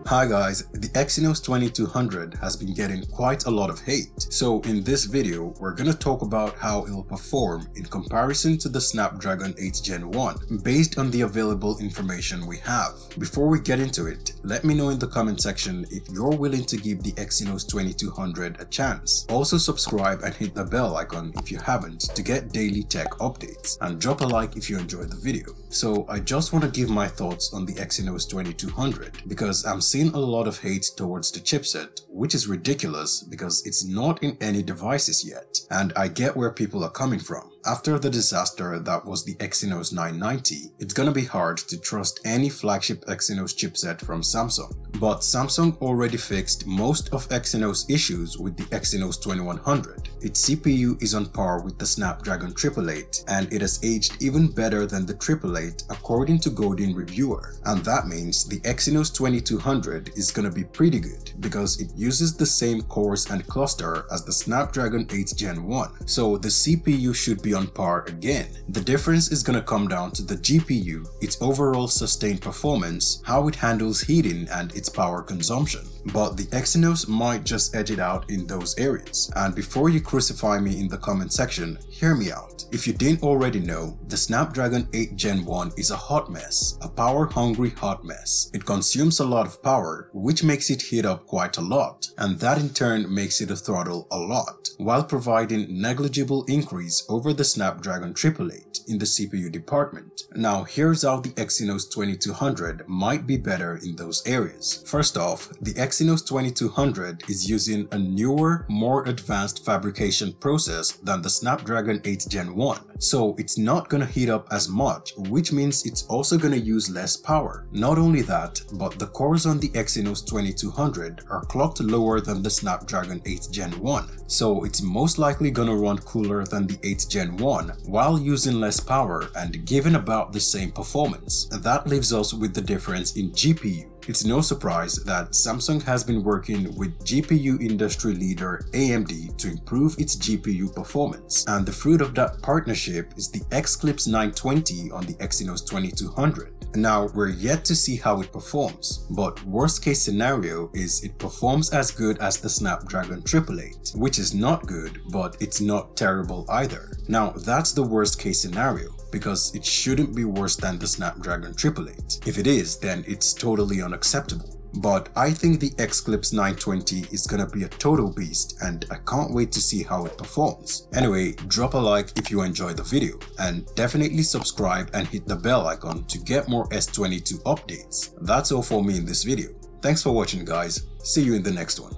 Hi guys, the Exynos 2200 has been getting quite a lot of hate. So in this video, we're gonna talk about how it'll perform in comparison to the Snapdragon 8 Gen 1 based on the available information we have. Before we get into it, let me know in the comment section if you're willing to give the Exynos 2200 a chance. Also subscribe and hit the bell icon if you haven't to get daily tech updates, and drop a like if you enjoyed the video. So I just want to give my thoughts on the Exynos 2200 because I'm seeing a lot of hate towards the chipset, which is ridiculous because it's not in any devices yet, and I get where people are coming from. After the disaster that was the Exynos 990, it's gonna be hard to trust any flagship Exynos chipset from Samsung. But Samsung already fixed most of Exynos issues with the Exynos 2100. Its CPU is on par with the Snapdragon 888, and it has aged even better than the 888 according to Godin Reviewer. And that means the Exynos 2200 is gonna be pretty good because it uses the same cores and cluster as the Snapdragon 8 Gen 1. So the CPU should be on par again. The difference is gonna come down to the GPU, its overall sustained performance, how it handles heating, and its power consumption. But the Exynos might just edge it out in those areas. And before you crucify me in the comment section, hear me out. If you didn't already know, the Snapdragon 8 Gen 1 is a hot mess, a power-hungry hot mess. It consumes a lot of power, which makes it heat up quite a lot, and that in turn makes it throttle a lot, while providing negligible increase over the Snapdragon 888 in the CPU department. Now here's how the Exynos 2200 might be better in those areas. First off, the Exynos 2200 is using a newer, more advanced fabrication process than the Snapdragon 8 Gen 1, so it's not gonna heat up as much, which means it's also gonna use less power. Not only that, but the cores on the Exynos 2200 are clocked lower than the Snapdragon 8 Gen 1, so it's most likely gonna run cooler than the 8 Gen 1 while using less power and giving about the same performance. That leaves us with the difference in GPU. It's no surprise that Samsung has been working with GPU industry leader AMD to improve its GPU performance, and the fruit of that partnership is the Xclipse 920 on the Exynos 2200. Now, we're yet to see how it performs, but worst case scenario is it performs as good as the Snapdragon 888, which is not good, but it's not terrible either. Now, that's the worst case scenario, because it shouldn't be worse than the Snapdragon 888. If it is, then it's totally unacceptable. But I think the Xclipse 920 is gonna be a total beast, and I can't wait to see how it performs. Anyway, drop a like if you enjoyed the video, and definitely subscribe and hit the bell icon to get more S22 updates. That's all for me in this video. Thanks for watching guys, see you in the next one.